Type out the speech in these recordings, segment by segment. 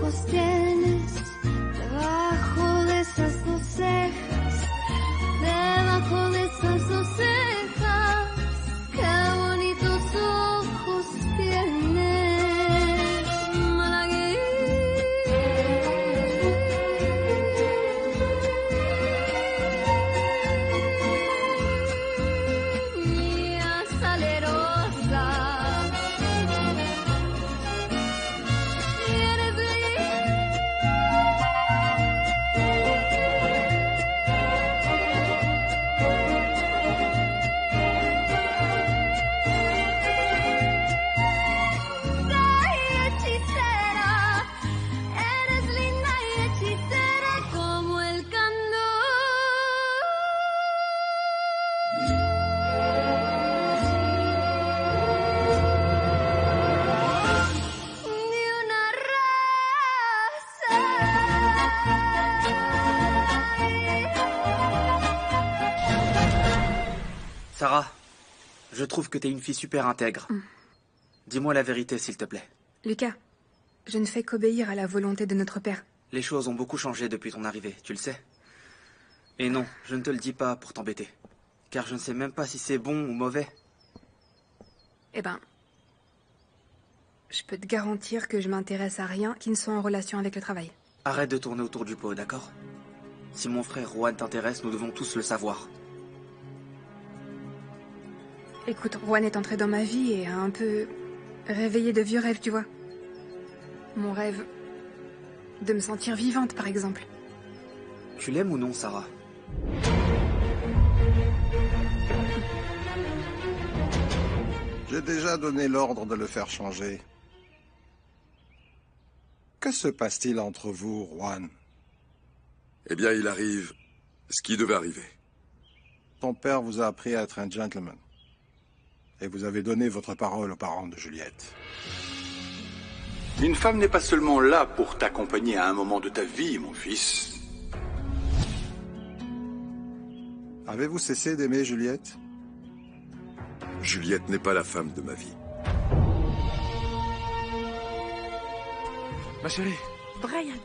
ojos tienes debajo de esas dos cejas, debajo de esas dos cejas, qué bonitos ojos tienes, malagueña salerosa. Sarah, je trouve que t'es une fille super intègre. Dis-moi la vérité, s'il te plaît. Lucas, je ne fais qu'obéir à la volonté de notre père. Les choses ont beaucoup changé depuis ton arrivée, tu le sais. Et non, je ne te le dis pas pour t'embêter. Car je ne sais même pas si c'est bon ou mauvais. Eh ben, je peux te garantir que je m'intéresse à rien qui ne soit en relation avec le travail. Arrête de tourner autour du pot, d'accord? Si mon frère Juan t'intéresse, nous devons tous le savoir. Écoute, Juan est entré dans ma vie et a un peu réveillé de vieux rêves, tu vois. Mon rêve de me sentir vivante, par exemple. Tu l'aimes ou non, Sarah? J'ai déjà donné l'ordre de le faire changer. Que se passe-t-il entre vous, Juan? Eh bien, il arrive ce qui devait arriver. Ton père vous a appris à être un gentleman. Et vous avez donné votre parole aux parents de Juliette. Une femme n'est pas seulement là pour t'accompagner à un moment de ta vie, mon fils. Avez-vous cessé d'aimer Juliette? Juliette n'est pas la femme de ma vie. Ma chérie. Brian.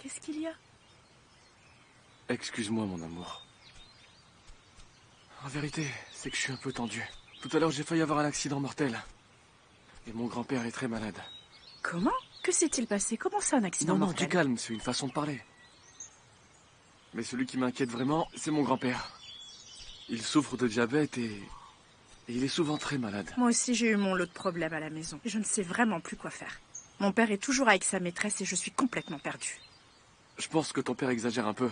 Qu'est-ce qu'il y a? Excuse-moi, mon amour. En vérité, c'est que je suis un peu tendu. Tout à l'heure, j'ai failli avoir un accident mortel. Et mon grand-père est très malade. Comment? Que s'est-il passé? Comment ça, un accident Non, mortel? du calme, c'est une façon de parler. Mais celui qui m'inquiète vraiment, c'est mon grand-père. Il souffre de diabète et il est souvent très malade. Moi aussi, j'ai eu mon lot de problèmes à la maison. Je ne sais vraiment plus quoi faire. Mon père est toujours avec sa maîtresse et je suis complètement perdue. Je pense que ton père exagère un peu.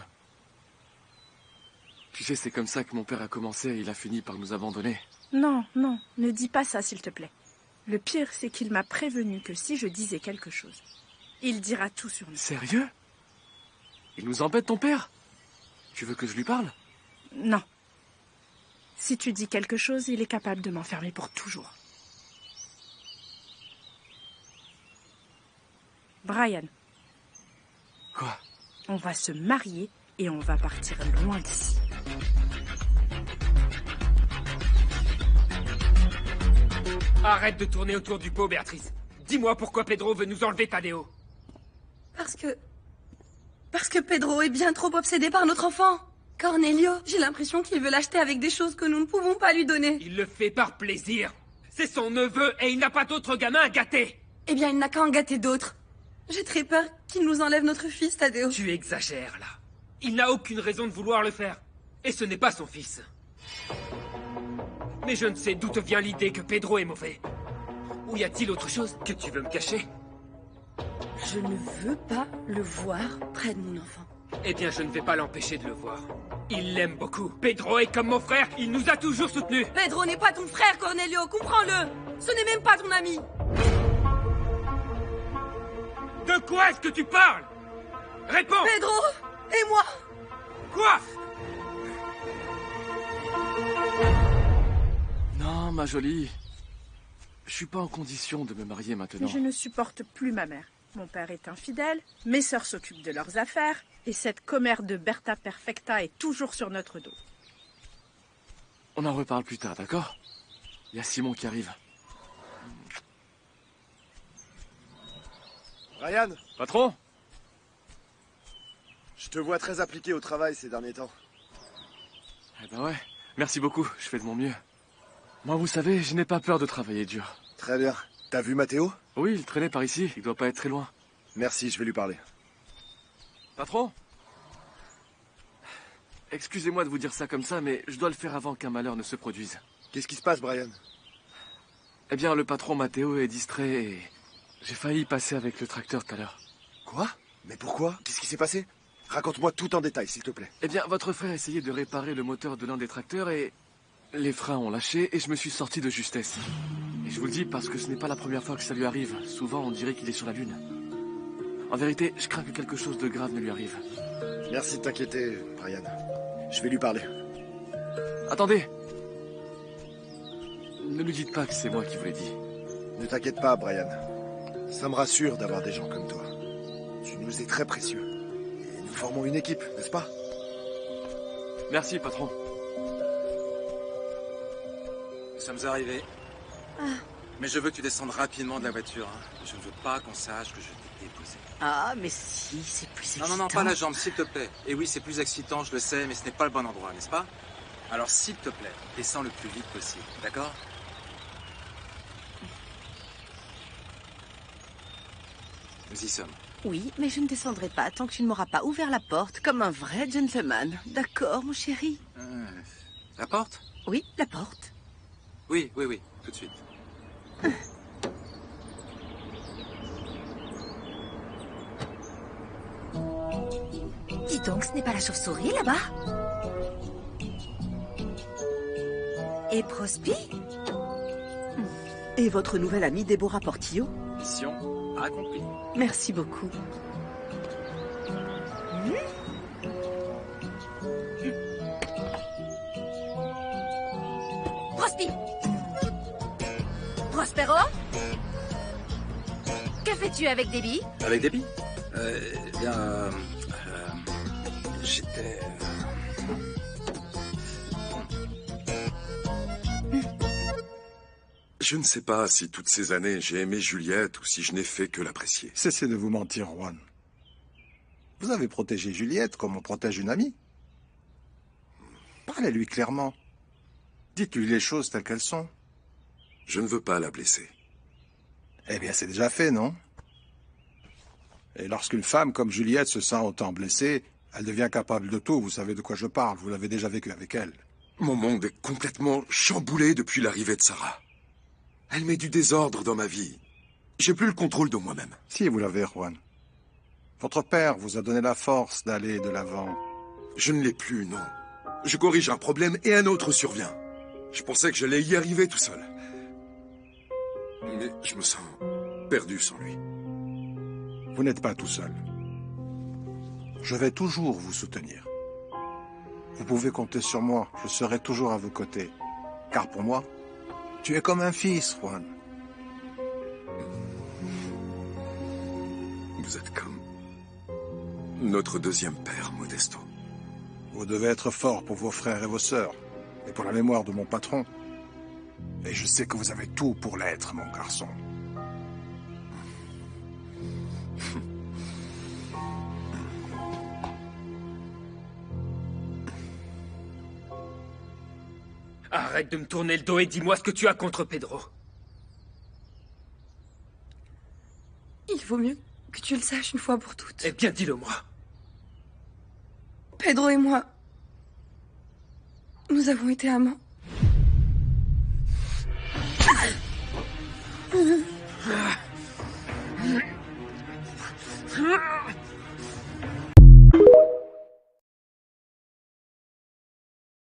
Tu sais, c'est comme ça que mon père a commencé et il a fini par nous abandonner. Non, non, ne dis pas ça, s'il te plaît. Le pire, c'est qu'il m'a prévenu que si je disais quelque chose, il dira tout sur nous. Sérieux? Il nous embête, ton père? Tu veux que je lui parle? Non. Si tu dis quelque chose, il est capable de m'enfermer pour toujours. Brian. Quoi? On va se marier et on va partir loin d'ici. Arrête de tourner autour du pot, Béatrice. Dis-moi pourquoi Pedro veut nous enlever Tadeo. Parce que Pedro est bien trop obsédé par notre enfant. Cornelio, j'ai l'impression qu'il veut l'acheter avec des choses que nous ne pouvons pas lui donner. Il le fait par plaisir. C'est son neveu et il n'a pas d'autre gamin à gâter. Eh bien, il n'a qu'à en gâter d'autres. J'ai très peur qu'il nous enlève notre fils, Tadeo. Tu exagères, là. Il n'a aucune raison de vouloir le faire. Et ce n'est pas son fils. Mais je ne sais d'où te vient l'idée que Pedro est mauvais. Ou y a-t-il autre chose que tu veux me cacher? Je ne veux pas le voir près de mon enfant. Eh bien, je ne vais pas l'empêcher de le voir. Il l'aime beaucoup. Pedro est comme mon frère, il nous a toujours soutenus. Pedro n'est pas ton frère, Cornelio, comprends-le. Ce n'est même pas ton ami. De quoi est-ce que tu parles? Réponds! Pedro et moi. Quoi? Non, ma jolie. Je suis pas en condition de me marier maintenant. Je ne supporte plus ma mère. Mon père est infidèle, mes sœurs s'occupent de leurs affaires, et cette commère de Berta Perfecta est toujours sur notre dos. On en reparle plus tard, d'accord? Il y a Simon qui arrive. Brian, Patron? je te vois très appliqué au travail ces derniers temps. Eh ben ouais, merci beaucoup, je fais de mon mieux. Moi, vous savez, je n'ai pas peur de travailler dur. Très bien. T'as vu Mathéo? Oui, il traînait par ici, il doit pas être très loin. Merci, je vais lui parler. Patron? Excusez-moi de vous dire ça comme ça, mais je dois le faire avant qu'un malheur ne se produise. Qu'est-ce qui se passe, Brian? Eh bien, le patron Mathéo est distrait et... j'ai failli passer avec le tracteur tout à l'heure. Quoi? Mais pourquoi? Qu'est-ce qui s'est passé? Raconte-moi tout en détail, s'il te plaît. Eh bien, votre frère essayait de réparer le moteur de l'un des tracteurs et... les freins ont lâché et je me suis sorti de justesse. Et je vous le dis parce que ce n'est pas la première fois que ça lui arrive. Souvent, on dirait qu'il est sur la lune. En vérité, je crains que quelque chose de grave ne lui arrive. Merci de t'inquiéter, Brian. Je vais lui parler. Attendez! Ne lui dites pas que c'est moi qui vous l'ai dit. Ne t'inquiète pas, Brian. Ça me rassure d'avoir des gens comme toi. Tu nous es très précieux. Et nous formons une équipe, n'est-ce pas? Merci, patron. Nous sommes arrivés. Mais je veux que tu descendes rapidement de la voiture. Hein. Je ne veux pas qu'on sache que je t'ai déposé. Ah, mais si, c'est plus excitant. Non, pas la jambe, s'il te plaît. Et oui, c'est plus excitant, je le sais, mais ce n'est pas le bon endroit, n'est-ce pas? Alors, s'il te plaît, descends le plus vite possible, d'accord? Nous y sommes. Oui, mais je ne descendrai pas tant que tu ne m'auras pas ouvert la porte comme un vrai gentleman. D'accord, mon chéri? La porte? Oui, la porte. Oui, tout de suite. Dis donc, ce n'est pas la chauve-souris là-bas? Et Prospi? Et votre nouvelle amie Déborah Portillo? Mission accomplie. Merci beaucoup. Prospi! Prospero? Que fais-tu avec Debbie? Avec Debbie? J'étais... Je ne sais pas si toutes ces années j'ai aimé Juliette ou si je n'ai fait que l'apprécier. Cessez de vous mentir, Juan. Vous avez protégé Juliette comme on protège une amie. Parlez-lui clairement. Dites-lui les choses telles qu'elles sont. Je ne veux pas la blesser. Eh bien, c'est déjà fait, non? Et lorsqu'une femme comme Juliette se sent autant blessée, elle devient capable de tout. Vous savez de quoi je parle. Vous l'avez déjà vécu avec elle. Mon monde est complètement chamboulé depuis l'arrivée de Sarah. Elle met du désordre dans ma vie. J'ai plus le contrôle de moi-même. Si, vous l'avez, Juan. Votre père vous a donné la force d'aller de l'avant. Je ne l'ai plus, non. Je corrige un problème et un autre survient. Je pensais que j'allais y arriver tout seul. Mais je me sens perdu sans lui. Vous n'êtes pas tout seul. Je vais toujours vous soutenir. Vous pouvez compter sur moi. Je serai toujours à vos côtés. Car pour moi, tu es comme un fils, Juan. Vous êtes comme notre deuxième père, Modesto. Vous devez être fort pour vos frères et vos sœurs, et pour la mémoire de mon patron. Et je sais que vous avez tout pour l'être, mon garçon. Arrête de me tourner le dos et dis-moi ce que tu as contre Pedro. Il vaut mieux que tu le saches une fois pour toutes. Eh bien, dis-le-moi. Pedro et moi, nous avons été amants.